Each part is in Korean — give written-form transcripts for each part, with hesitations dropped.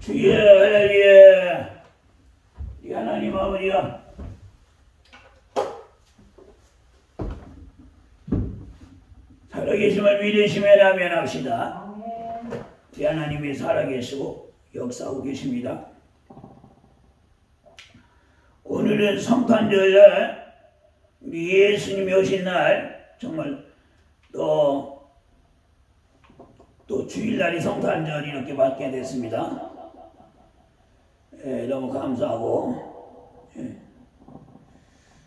주여 할렐루야. 우리 하나님 아버지가 살아계심을 믿으시며 나면합시다. 우리 하나님이 살아계시고 역사하고 계십니다. 오늘은 성탄절날 우리 예수님이 오신 날, 정말 또 주일날이 성탄절 이렇게 맞게 됐습니다. 너무 감사하고,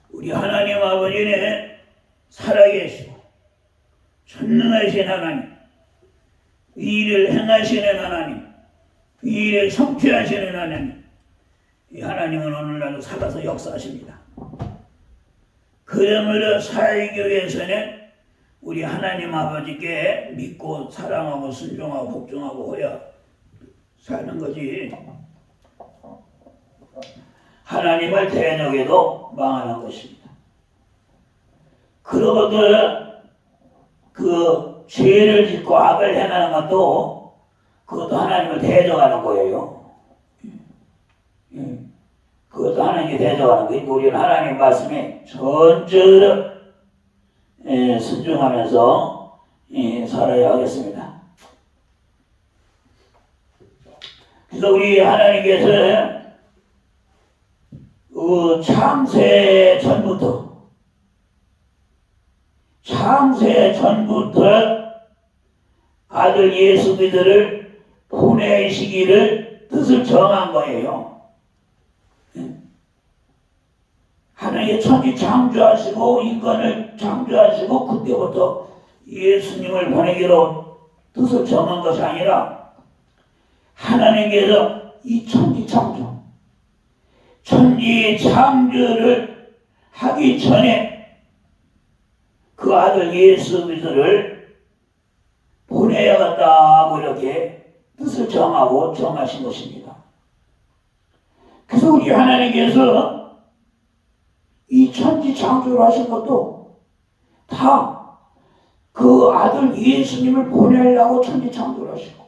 우리 하나님 아버지는 살아계시고 전능하신 하나님, 일을 행하시는 하나님, 일을 성취하시는 하나님, 이 하나님은 오늘날도 살아서 역사하십니다. 그러므로 사회교회에서는 우리 하나님 아버지께 믿고 사랑하고 순종하고 복종하고 호야 사는 거지, 하나님을 대적해도 망하는 것입니다. 그러거든 그 죄를 짓고 악을 행하는 것도 그것도 하나님을 대적하는 거예요. 그것도 하나님께 대적하는 거예요. 우리는 하나님 말씀에 전적으로 순종하면서 살아야 하겠습니다. 그래서 우리 하나님께서 창세 전부터 아들 예수 그리스도를 보내시기를 뜻을 정한 거예요. 하나님의 천지 창조하시고 인간을 창조하시고 그때부터 예수님을 보내기로 뜻을 정한 것이 아니라 하나님께서 이 천지 창조를 하기 전에 그 아들 예수 그리스도를 보내야겠다고 이렇게 뜻을 정하고 정하신 것입니다. 그래서 우리 하나님께서 이 천지 창조를 하신 것도 다 그 아들 예수님을 보내려고 천지 창조를 하시고,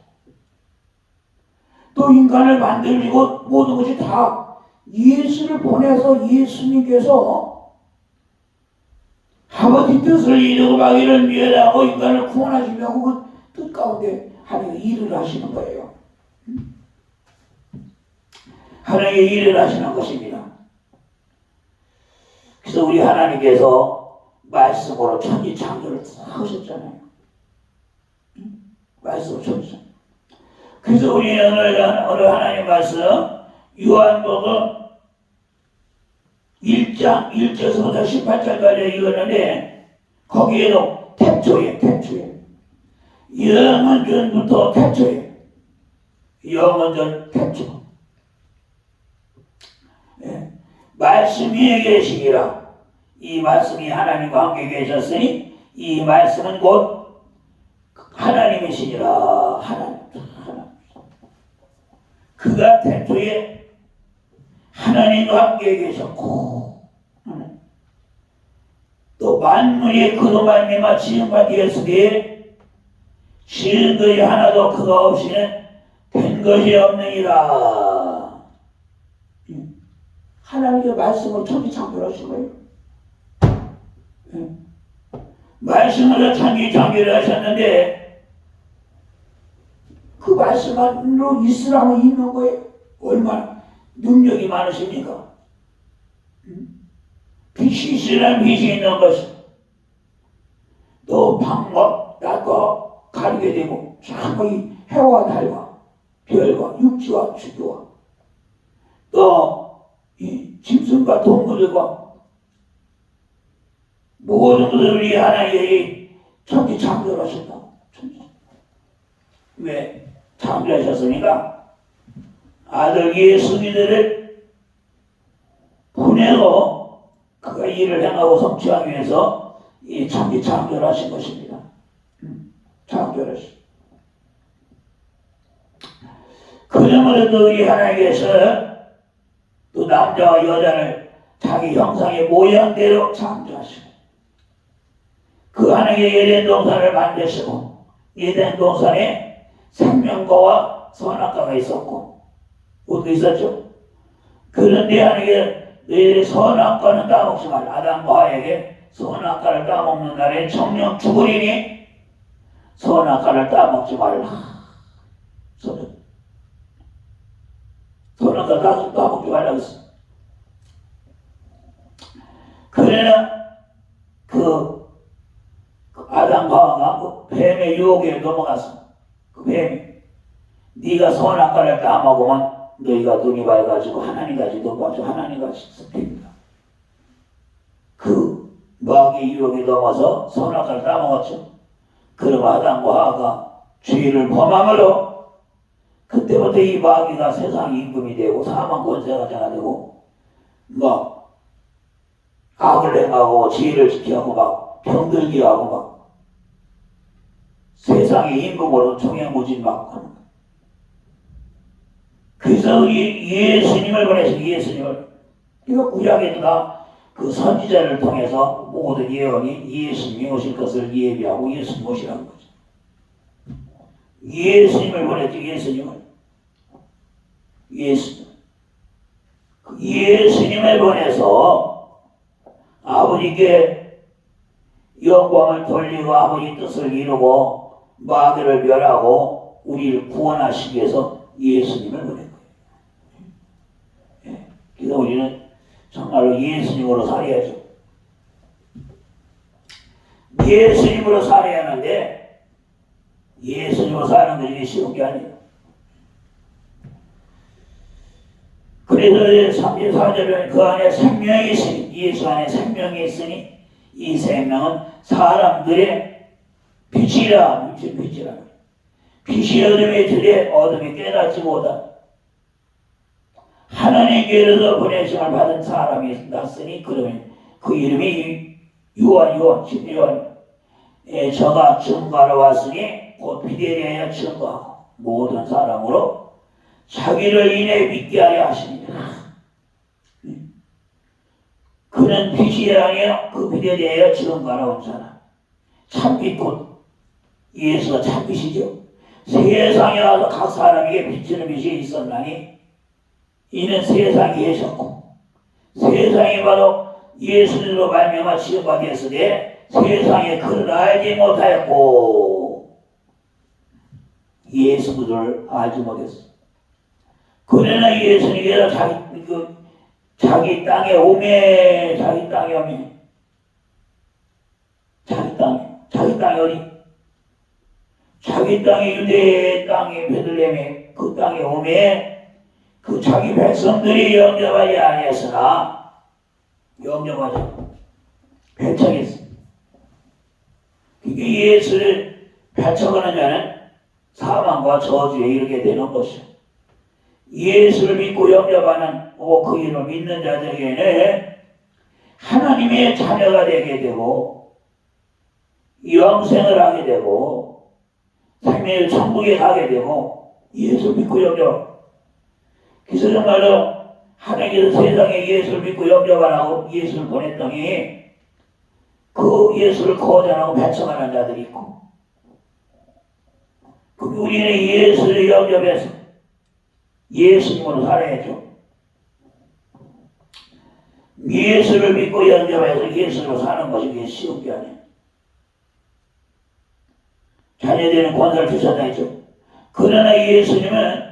또 인간을 만들고 모든 것이 다 예수를 보내서 예수님께서 아버지 뜻을 이루고 마귀를 멸하고 인간을 구원하시려고 그 뜻 가운데 하나님의 일을 하시는 거예요. 하나님의 일을 하시는 것입니다. 그래서 우리 하나님께서 말씀으로 천지 창조를 다 하셨잖아요. 말씀으로 천지 창조. 그래서 우리는 오늘 하나님 말씀 요한복음 1장 1절부터 18절까지 읽었는데, 거기에도 태초에 영원전부터 영원전 태초 말씀이 계시기라. 이 말씀이 하나님과 함께 계셨으니 이 말씀은 곧 하나님이시니라. 하나님. 그가 태초에 하나님과 함께 계셨고, 또 만물이 그로 말미암아 지은 바 되었으되 지은 것이 하나도 그가 없이는 된 것이 없느니라. 하나님의 말씀으로 천지 창조를 하신 거예요. 말씀으로 천지 창조를 하셨는데 그 말씀으로 있으라고 있는 거예요. 얼마나 능력이 많으십니까? 빛이 있으라는 빛이 있는 것이 또 밤과 낮과 가리게 되고 참 해와 달과 별과 육지와 주교와 또 이 짐승과 동물과 모든 것을 우리 하나님이 천지 창조를 하셨다. 왜 창조하셨습니까? 아들 예수 그리스도를 보내고 그가 일을 행하고 성취하기 위해서 이 천지 창조를 하신 것입니다. 창조를 하신. 그러므로 우리 하나님께서 또 남자와 여자를 자기 형상의 모양대로 창조하시고 그 하나님의 에덴 동산을 만드시고 에덴 동산에 생명과와 선악과가 있었고 어디 있었죠? 그런데 하나님께 너희들이 선악과는 따먹지 말라. 아담과 하와에게 선악과를 따먹는 날에 정령 죽으리니 선악과를 따먹지 말라. 선악과 따먹지 말라 그랬어. 그러나 그 아담과 하와가 그 뱀의 유혹에 넘어가서 그 뱀이 네가 선악과를 따먹으면 너희가 눈이 밝아지고 하나님같이 넘어가지고 하나님같이 됩니다. 그 마귀의 유혹에 넘어서 선악과를 따먹었죠. 그럼 아담과 하와가 죄를 범함으로 그때부터 이 마귀가 세상 임금이 되고 사망 권세자가 되고 막 악을 행하고 죄를 지키고 막 병들게 하고 막 세상의 임금으로 종횡무진 막 하는 거예요. 그래서 예수님을 보내신 예수님을 이거 구약에도 다 그 선지자를 통해서 모든 예언이 예수님이 오실 것을 예비하고 예수님 오시라는 거죠. 예수님을 보냈죠. 예수님을 보내서 아버지께 영광을 돌리고 아버지 뜻을 이루고 마귀를 멸하고 우리를 구원하시기 위해서 예수님을 보낸 거예요. 그래서 우리는 정말로 예수님으로 살아야죠. 예수님으로 살아야 하는데 예수님으로 사는 것이 쉬운 게 아니에요. 그래서 34절에 그 안에 생명이 있으니 예수 안에 생명이 있으니 이 생명은 사람들의 빛이라. 빛이 어둠에 들에 어둠이 깨닫지 못한 하나님께로서 보내심을 받은 사람이 났으니 그러면 그 이름이 요한 저가 증거하러 왔으니 곧 비대리하여 증거하고 모든 사람으로 자기를 인해 믿게 하려 하십니다. 그는 빛이 아니여 그 빛에 대하여 증거하러 온 사람. 참빛 곧 예수가 참빛이죠. 세상에 와서 각 사람에게 비치는 빛이 있었나니 이는 세상이 계셨고 세상이 바로 예수님으로 말미암아 지음바 되었으되 세상에 그를 알지 못하였고 예수 그를 알지 못했어. 그러나 예수님께서 자기 땅에 오매 자기 땅에 어디? 자기 땅에 유대 땅에 베들레헴에 그 땅에 오매 그 자기 백성들이 영접하지 아니했으나 영접하자 배척했어. 그게 예수를 배척하는 자는 사망과 저주에 이르게 되는 것이야. 예수를 믿고 영접하는 그 이름을 믿는 자들에게는 하나님의 자녀가 되게 되고 영생을 하게 되고 생명의 천국에 가게 되고 예수를 믿고 영접. 그래서 정말로 하나님께서 세상에 예수를 믿고 영접 안 하고 예수를 보냈더니 그 예수를 거절하고 배척하는 자들이 있고 우리는 예수를 영접해서 예수님으로 살아야죠. 예수를 믿고 영접해서 예수로 사는 것이 그게 쉬운 게 아니에요. 자녀되는 권세를 주셨다 했죠. 그러나 예수님은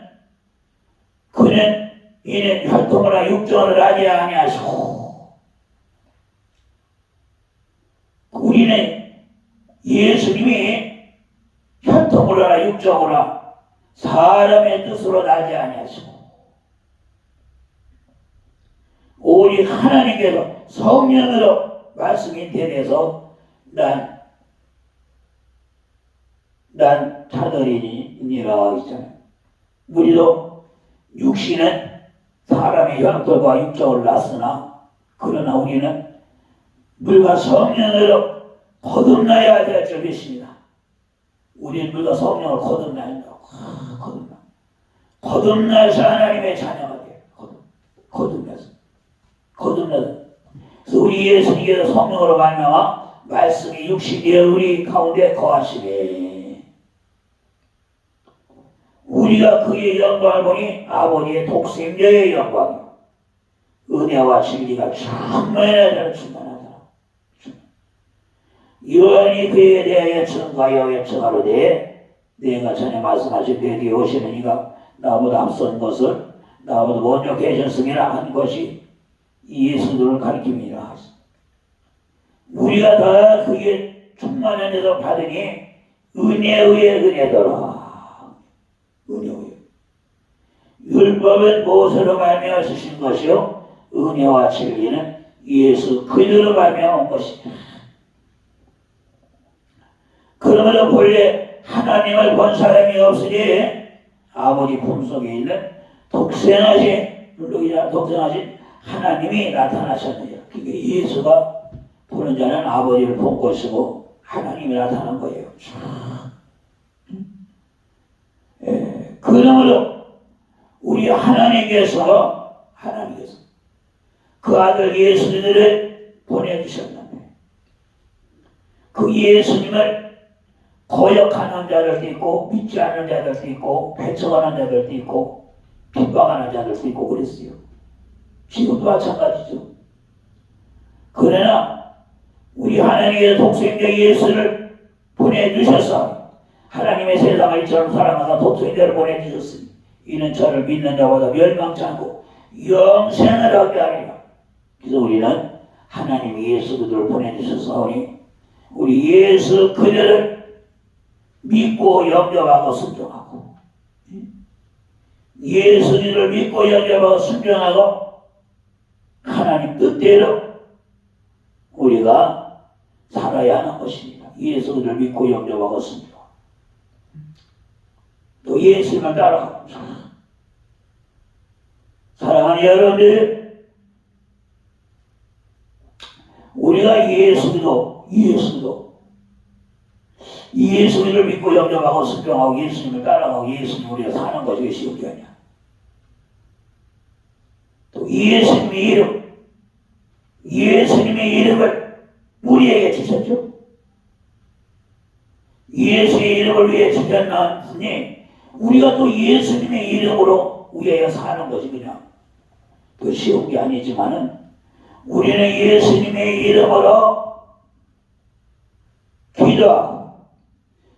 그는 이는 혈통이나 육정을 하지 아니하시고 우리는 예수님이 혈통으로나 육정으로나 사람의 뜻으로 나지 아니하시고 오직 하나님께서 성령으로 말씀이 되어서 난 자들이니라 있잖아요. 우리도 육신은 사람의 혈통과 육정을 낳았으나 그러나 우리는 물과 성령으로 거듭나야 될 줄을 믿습니다. 우리는 물과 성령을 거듭나야 한다고. 거듭나서 하나님의 자녀가 돼요. 거듭나서. 그래서 우리 예수님께서 성령으로 말미암아 말씀이 육신되어 우리 가운데 거하시네. 우리가 그의 영광을 보니 아버지의 독생자의 영광이요 은혜와 진리가 충만하다 충만하다. 요한이 그에 대하여 증가하여 요청하로되 내가 전에 말씀하신 내 뒤에 오시는 이가 나보다 앞선 것을 나보다 먼저 계셨음이라 한 것이 예수를 가리킴이라 하시. 우리가 다 그의 충만한 데서 받으니 은혜에 은혜더라. 은혜에 율법은 무엇으로 말미암아 주신 것이요 은혜와 진리는 예수 그리스도로 말미암아 온 것이다. 그러므로 본래 하나님을 본 사람이 없으니 아버지 품속에 있는 독생하신 하나님이 나타나셨느니라. 그러니까 예수가 보는 자는 아버지를 본 것이고 하나님이 나타난 거예요. 그러므로 우리 하나님께서 그 아들 예수님을 보내주셨는데 그 예수님을 거역하는 자들도 있고 믿지 않는 자들도 있고 배척하는 자들도 있고 핍박하는 자들도 있고 그랬어요. 지금도 마찬가지죠. 그러나 우리 하나님의 독생자 예수를 보내주셔서 하나님의 세상을 이처럼 사랑하사 독생자를 보내주셨으니 이는 저를 믿는 자보다 멸망치 않고 영생을 얻게 하리라. 그래서 우리는 하나님 예수 그들을 보내주셨사오니 우리 예수 그들을 믿고 영접하고 순종하고 예수 그들을 믿고 영접하고 순종하고 하나님 뜻대로 우리가 살아야 하는 것입니다. 예수 그들을 믿고 영접하고 순종 또 예수님을 따라가고 사랑하는 여러분들 우리가 예수님을 믿고 영접하고 순종하고 예수님을 따라가고 예수님 우리가 사는 것이 쉬운 게 아니야. 또 예수님의 이름을 우리에게 주셨죠. 예수의 이름을 위해 주셨나니 우리가 또 예수님의 이름으로 위하여 사는 것이 그냥 그 쉬운 게 아니지만은 우리는 예수님의 이름으로 기도하고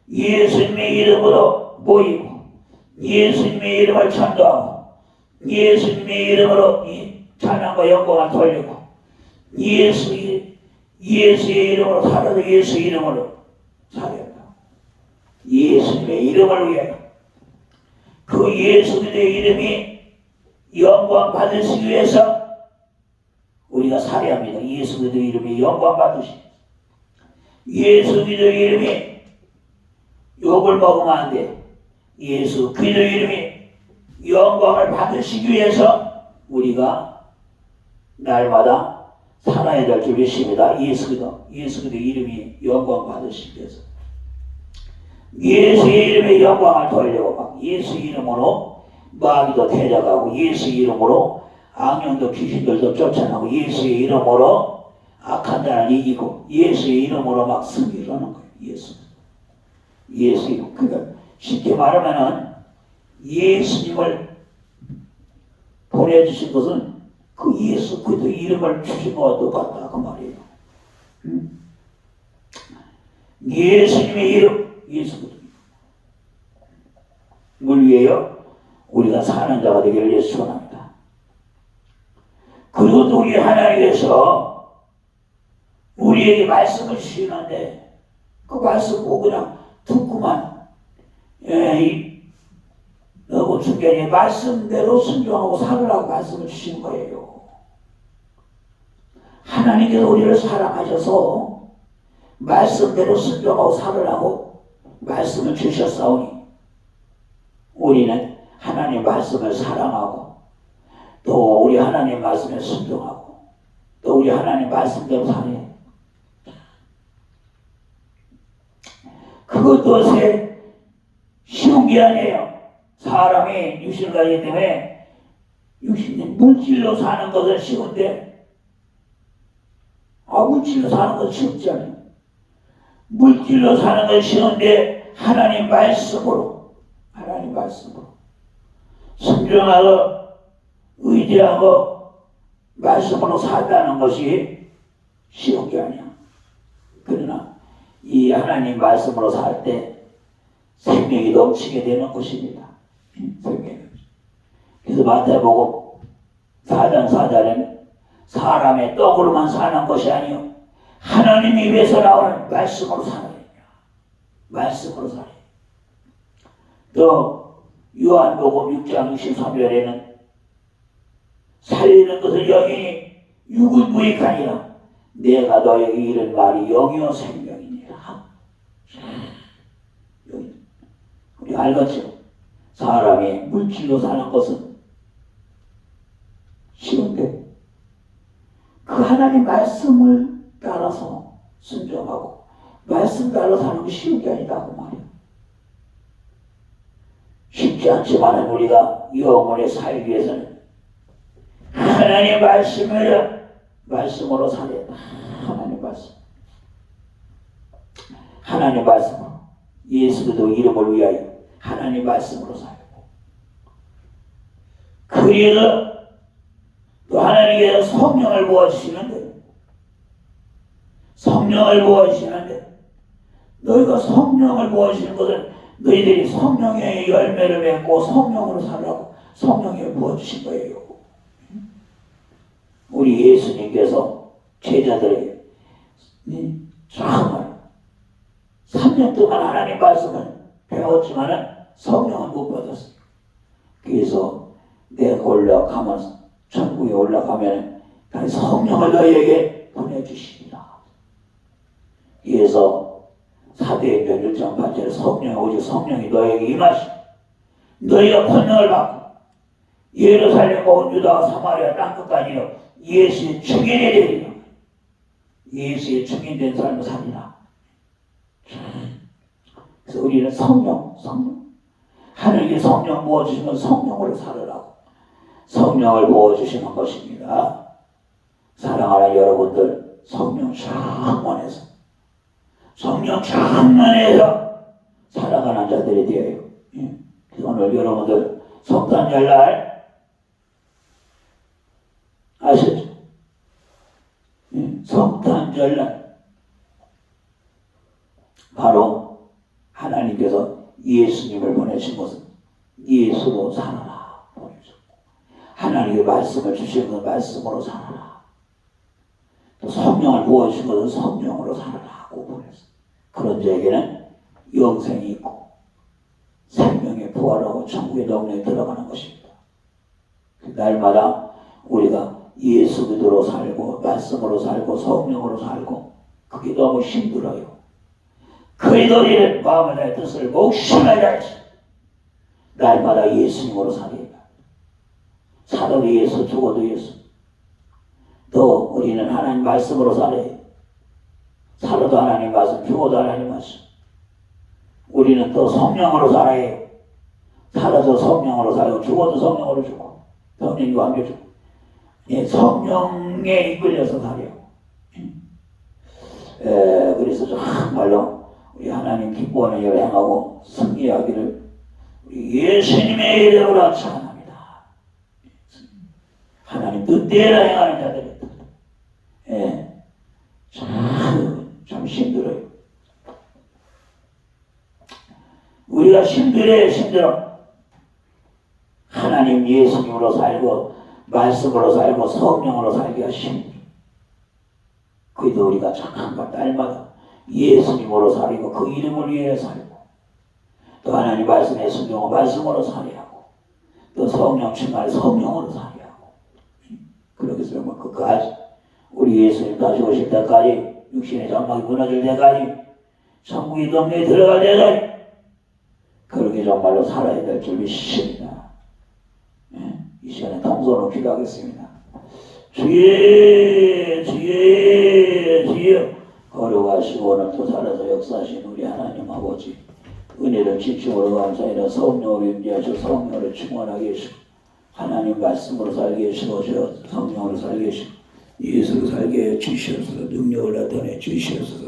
예수님의 이름으로 모이고 예수님의 이름을 찬송하고 예수님의 이름으로 찬양과 영광을 돌리고 예수의 이름으로 살아도 예수의 이름으로 살아야 예수님의 이름을 위하여 그 예수님의 이름이 영광 받으시기 위해서 우리가 살아야 합니다. 예수님의 이름이 영광 받으시기 예수님의 이름이 욕을 먹으면 안 돼. 예수 그리스도의 이름이 영광을 받으시기 위해서 우리가 날마다 살아야 될 줄 믿습니다. 예수의 이름이 영광 받으시기 위해서 예수의 이름에 영광을 돌리고 막 예수 이름으로 마귀도 대적하고 예수 이름으로 악령도 귀신들도 쫓아나고 예수의 이름으로 악한 자를 이기고 예수의 이름으로 막 승리를 하는 거예요. 예수 이름. 그러니까 쉽게 말하면은 예수님을 보내주신 것은 그 예수 그리스도 이름을 주신 것과 똑같다 그 말이에요. 예수님의 이름 예수 그리스도를 위하여 우리가 사는 자가 되기를 예수 원합니다. 그리고 또 우리 하나님께서 우리에게 말씀을 주시는데 그 말씀 보고 그냥 듣고만 너무 중견이 말씀대로 순종하고 살으라고 말씀을 주신 거예요. 하나님께서 우리를 사랑하셔서 말씀대로 순종하고 살으라고 말씀을 주셨사오니 우리는 하나님 말씀을 사랑하고 또 우리 하나님 말씀에 순종하고 또 우리 하나님 말씀대로 살아요. 그것도 쉬운 게 아니에요. 사람이 육신을 가지기 때문에 물질로 사는 것은 쉬운데 물질로 사는 것은 쉽지 않아요. 물질로 사는 건 쉬운데 하나님 말씀으로 순종하고 의지하고 말씀으로 산다는 것이 쉬운 게 아니야. 그러나 이 하나님 말씀으로 살 때 생명이 넘치게 되는 것입니다. 생명이. 그래서 마태복음 4장 4절에는 사람의 떡으로만 사는 것이 아니요 하나님 입에서 나오는 말씀으로 살아야 돼요. 말씀으로 살아야 돼요. 또 요한복음 6장 63절에는 살리는 것을 영이니 육은 무익하니라 내가 너에게 이른 말이 영이요 생명이니라. 우리 알겠죠? 사람이 물질로 사는 것은 쉬운데 그 하나님 말씀을 따라서 순종하고 말씀 따라 사는 게 쉬운 게 아니다고 말이야. 쉽지 않지만 우리가 영원히 살기 위해서는 하나님 말씀으로 살아야 돼. 하나님 말씀으로 예수 그리스도 이름을 위하여 하나님 말씀으로 살고 그리고 또 하나님께서 성령을 부어주시는데 너희가 성령을 부어주시는 것은 너희들이 성령의 열매를 맺고 성령으로 살라고 성령을 부어주신 거예요. 우리 예수님께서 제자들에게 정말 3년 동안 하나님 말씀을 배웠지만 성령은 못 받았어요. 그래서 내가 올라가면 천국에 올라가면 성령을 너희에게 보내주시리라. 그래서 사도행전 1장 8절에 오직 성령이 너희에게 임하시고 너희가 권능을 받고 예루살렘과 온 유다와 사마리아 땅끝까지요 예수의 증인이 되리라. 예수의 증인된 삶을 살리라. 그래서 우리는 성령 하나님께 성령 부어주시면 성령으로 살으라고 성령을 부어주시는 것입니다. 사랑하는 여러분들 성령 충만해서 살아가는 자들이 되어요. 그래서 오늘 여러분들 성탄절날 아시죠? 성탄절날 바로 하나님께서 예수님을 보내신 것은 예수로 살아라 보내셨고 하나님의 말씀을 주신 그 말씀으로 살아라. 또 성령을 부어주신 것은 성령으로 살아라고 보냈어요. 그런 자에게는 영생이 있고 생명의 부활하고 천국의 영광에 들어가는 것입니다. 날마다 우리가 예수 그리스도로 살고 말씀으로 살고 성령으로 살고 그게 너무 힘들어요. 그래도 우리는 마음을 내 뜻을 목숨을 다해서 날마다 예수님으로 살아야 돼. 살아도 예수 죽어도 예수. 또 우리는 하나님 말씀으로 살아요. 살아도 하나님 말씀 죽어도 하나님 말씀. 우리는 또 성령으로 살아요. 살아도 성령으로 살고 죽어도 성령으로 죽고 성령과 함께 죽고 성령에 이끌려서 살아요. 그래서 정말로 우리 하나님 기뻐하는 일을 행하고 승리하기를 우리 예수님의 이름으로 축원합니다. 하나님 뜻대로 행하는 자들이 참 힘들어요. 우리가 힘들어. 하나님 예수님으로 살고 말씀으로 살고 성령으로 살기가 힘들어. 그래도 우리가 잠깐만 날마다 예수님으로 살고 그 이름을 위해 살고 또 하나님 말씀에 순종하고 말씀으로 살아야 하고 또 성령 충만해 성령으로 살아야 하고 그렇게 해서 정말 끝까지 우리 예수님 다시 오실 때까지 육신의 장막이 무너질 때까지 천국의 동네에 들어갈 때까지 그렇게 정말로 살아야 될 줄 믿습니다. 이 시간에 통성으로 기도하겠습니다. 주여 거룩하시고 오늘 또 살아서 역사하신 우리 하나님 아버지 은혜를 진심으로 감사하여 성령으로 임재하시고 성령으로 충만하게 하시고 하나님 말씀으로 살게 하시고 성령으로 살게 하시고 예수로 살게 해 주시옵소서. 능력을 나타내 주시옵소서.